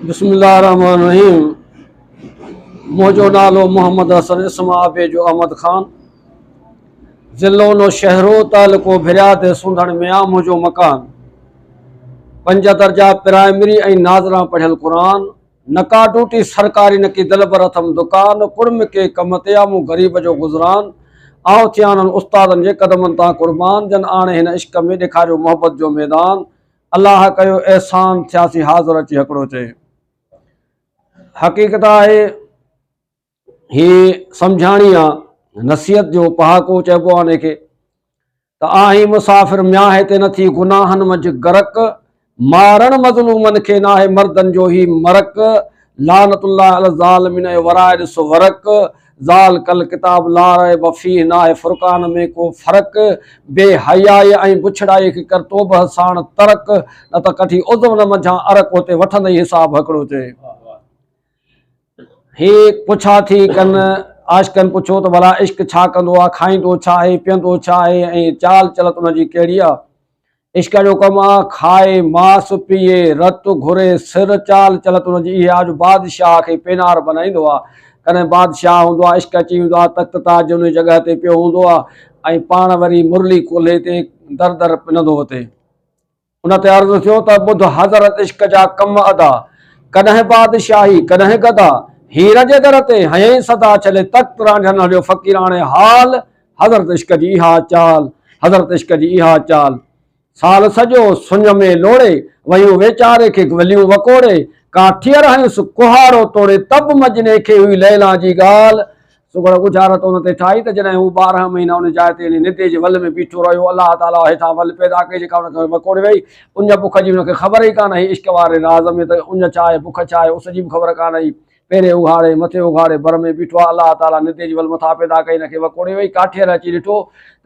बिस्मिल्लाहिर्रहमानिर्रहीम। मुझो नालो मोहम्मद हसन इस्मा बेजो अहमद खान। ज़िलो नो शहरो तालुको भिरियादे सुंधण में आ मुझो मकान। 5 दर्जा प्राइमरी ऐं नाज़रा पढ़ियल कुरान। न का ड्यूटी सरकारी न की दिलबर अथम दुकान। कुर्म के कम ते आ मूं ग़रीब जो गुज़रान। आऊं थियाननि उस्तादनि जे क़दमनि तां कुर्बान। जन आणे हिन इश्क में ॾेखारियो मोहब्बत जो मैदान। अल्लाह कयो एहसान थियासीं हाज़िर अची हिकिड़ो चए। हक़ीक़त है ही सम्झाणी आहे नसीहत जो पहाको चइबो आहे हिनखे त आहीं मुसाफ़िर म्याहे ते नथी गुनाहनि मंझि गरक। मारण मज़लूमनि खे नाहे मर्दनि जो ही मरक। लानतुल्लाह अल ज़ालिमीन वराए ॾिसो वरक। ज़ाल कल किताब लारे वफ़ी नाहे फुरक़ान में को फ़र्क। बेहयाई ऐं बुछड़ाई खे कर तोबह साण तरक। न त कठी उज़व न मंझां अरक उते वठंदई हिसाब हिकिड़ो चए। ही पुछा थी कन आशिकनि पुछो त भला इश्क छा कंदो आहे, खाईंदो छा आहे, पीअंदो छा आहे ऐं चाल चलत उनजी कहिड़ी आहे। इश्क जो कमु आहे खाए मांस पीए रत घुरे सिर। चाल चलत उनजी इहा आहे जो बादशाह खे पेनार बनाईंदो आहे। कॾहिं बादशाह हूंदो आहे, इश्क अची वेंदो आहे, तख़्त ताज उन जॻह ते पियो हूंदो आहे ऐं पाण वरी मुरली कोल्हे ते दर दर पिनंदो हुते। उन ते अर्ज़ु थियो त ॿुध हज़रत इश्क जा कम अदा। कॾहिं बादशाही कॾहिं गदा हीर जे दर ते हयईं सदा चले तख़्त रांझन हलियो फ़क़ीराणे हाल। हज़रत इश्क जी इहा चाल, हज़रत इश्क जी इहा चाल। साल सॼो सुञ में लोड़े वयूं वेचारे खे वलियूं वकोड़े। काठीअर हयुसि कुहाड़ो तोड़े तब मजने खे हुई लैला जी ॻाल्हि। सुगड़ गुजारत उन ते ठाही त जॾहिं हू 12 महीना उन जाइ ते निदे जे वल में बीठो रहियो। अलाह ताला हेठां वल पैदा कई जेका उनखे वकोड़े वई। उन बुख जी उनखे ख़बर ई कान हुई इश्क वारे राज़ में त उन छा आहे बुख छा आहे। उस जी बि ख़बर कान हुई। पहिरें उघाड़े मथे उघाड़े बर में बीठो आहे। अलाह ताला निदे जी वल मथां पैदा कई हिनखे वकोड़े वई। काठीअर अची ॾिठो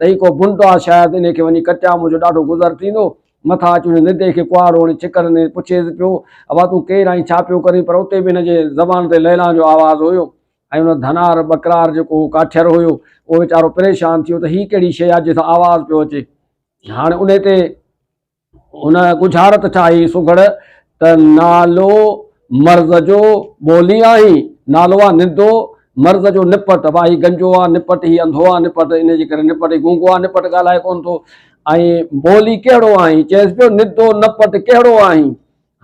त ही को बुंड आहे शायदि इनखे वञी कटिया मुंहिंजो ॾाढो गुज़र थींदो। मथां अची उन निदे खे कुहाड़ो चिकर ने पुछेसि पियो अबा तूं केरु आहीं छा पियो करीं। पर उते बि हिनजे ज़बान ते लैला जो आवाज़ु हुयो ऐं उन धनार बकरार जेको काठियर हुयो उहो वीचारो परेशान थियो त हीअ कहिड़ी शइ आहे जंहिंसां आवाज़ु पियो अचे। हाणे उन ते उन गुजारत ठाही सुगड़ त नालो मर्ज़ जो ॿोली आहीं। नालो आहे निदो मर्ज़ जो निपट। भाई गंजो आहे निपट, ही अंधो आहे निपट, इन जे करे निपट, ही गूंगो आहे निपट ॻाल्हाए कोन थो। ऐं ॿोली कहिड़ो आहीं चएसि पियो निदो नपट कहिड़ो आहीं।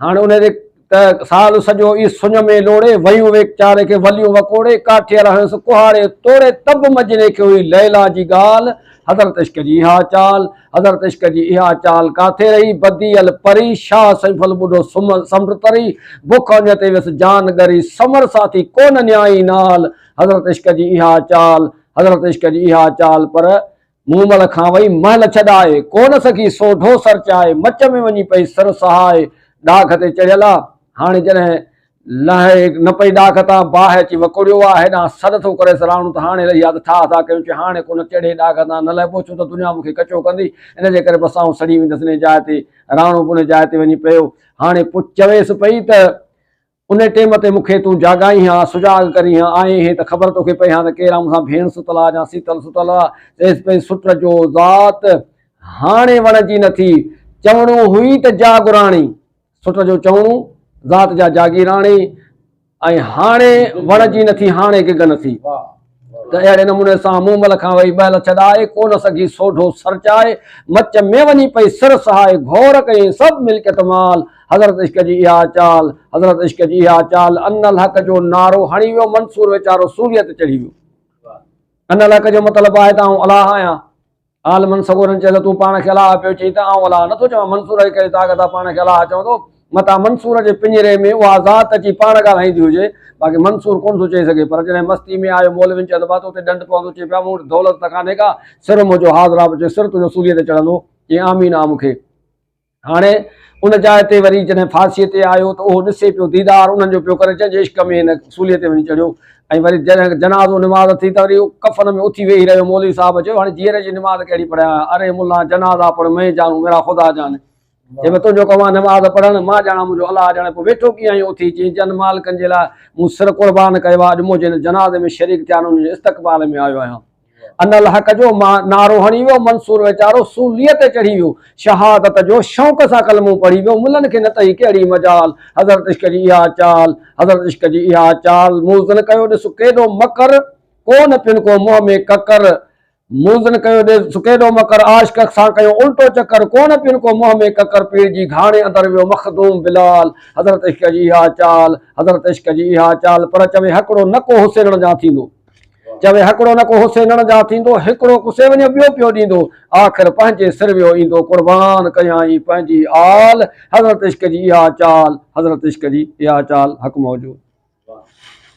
हाणे उन ते त साल सॼो ई सुञ में लोड़े वयूं वेचारे खे वलियूं वकोड़े। काठीअर हंस कुहाड़े तोड़े तब मजने खे हुई लैला जी ॻाल्हि। हज़रत इश्क जी इहा चाल, हज़रत इश्क जी इहा चाल काथे रही बदियल परी। शाह सैफल ॿुढो समर तरी बुख अञ ते वियसि जान ॻरी समर साथी कोन न्याई नाल। हज़रत इश्क जी इहा चाल, हज़रत इश्क जी इहा चाल। पर मूमल खां वई महल छॾाए कोन सघी सोढो सरचाए। मच में वञी पई सिर सहाए ॾाख ते चढ़ियल आहे। हाणे जॾहिं लहे न पई ॾाख तां बाहि अची वकोड़ियो आहे हेॾां सॾ थो करे राणो त हाणे रही आहे त ठा था कयूं। चए हाणे कोन चढ़े ॾाख तां न लहिबो छो त दुनिया मूंखे कचो कंदी। इन जे करे बसि आउं सड़ी वेंदसि इन जाइ ते। राणो उन जाइ ते वञी पियो। हाणे चवेसि पई त उन टेम ते मूंखे तूं जाॻाई हा सुजाग करी हा आहीं हे त ख़बर तोखे पई हा त केरु आहे मूंसां भेण सुतल आहे या शीतल सुतल आहे। चएसि पई सुट जो ज़ात हाणे वणजी नथी चवणो हुई त जागुराणी। सुट जो चवणो ज़ात जा जागीराणी ऐं हाणे वणजी नथी हाणे गिग नथी। त अहिड़े नमूने सां मूमल खां वई ॿहल छॾाए कोन सघी सोढो सरचाए। मच में वञी पई सिर सहाए घोर कई सभु मिल्कियत माल। हज़रत इश्क जी इहा चाल, हज़रत इश्क जी इहा चाल। अनल हक़ जो नारो हणी वियो मंसूर वीचारो सूलीअ ते चढ़ी वियो। अनल हक़ जो मतिलबु आहे त आउं अलाह आहियां। आलमन सगोरनि चए त तूं पाण खे अलाह पियो चई त आउं अलाह नथो चवां। मंसूर जी कहिड़ी ताक़त आहे पाण खे अलाह चवंदो। मतां मंसूर जे पिंजरे में उहा ज़ात अची पाण ॻाल्हाईंदी हुजे बाक़ी मंसूर कोन थो चई सघे। पर जॾहिं मस्ती में आयो मौलविन चयो त उते डंड पवंदो चए पिया मूं वटि दौलत त कान्हे का सिर मुंहिंजो हाज़िरा बि चए सिर तुंहिंजो सूलीअ ते चढ़ंदो। चई आमीन आहे मूंखे। हाणे उन जाइ ते वरी जॾहिं फांसीअ ते आयो त उहो ॾिसे पियो दीदार उन्हनि जो पियो करे जंहिंजे इश्क में हिन सूलीअ ते वञी चढ़ियो। ऐं वरी जॾहिं जनाज़ो निमाज़ थी त वरी कफ़न में उथी वेही रहियो। मौलवी साहिब चयो हाणे जीअर जी निमाज़ कहिड़ी पढ़िया। अरे मुल्ला जनाज़ा पढ़ मैं जानू मेरा ख़ुदा जाने। चए तुंहिंजो कमु आहे निमाज़ पढ़णु मां ॼाणा मुंहिंजो अलाह ॼाणे। पोइ वेठो कीअं आहीं उथी। चई जन मालिकनि जे लाइ मूं सिर क़ुर्बान कयो आहे। अॼु मुंहिंजे जनाज़े में शरीक थिया उन्हनि जे इस्तक़बाल में आयो आहियां। अनल हक़ जो नारो हणी वियो, मंसूर वीचारो सूलीअ ते चढ़ी वियो, शहादत जो शौक़ सां कलमो पढ़ी वियो, मुलनि खे न तई कहिड़ी मजाल। हज़रत इश्क जी इहा चाल, हज़रत इश्क जी इहा चाल। मूज़न कयो ॾिस केॾो मकर, कोन पिन को मुंहं में ककर। मूज़न कयो ॾिस केॾो मकर, आशिक सां कयो उल्टो चकर, कोन पिन को मुंहं में ककर। पीर जी घाणे अंदरि वियो मखदूम बिलाल। हज़रत इश्क जी इहा चाल, हज़रत इश्क जी इहा चाल। पर चवे हिकिड़ो नको हुसैन जा थींदो, चवे हिकिड़ो नको हुसैन जा थींदो, हिकिड़ो कुसे वञे ॿियो पियो ॾींदो, आख़िर पंहिंजे सिर वियो ईंदो, क़ुर्बान कयाई पंहिंजी आल। हज़रत इश्क जी इहा चाल, हज़रत इश्क जी इहा चाल। हक़ मौजूद।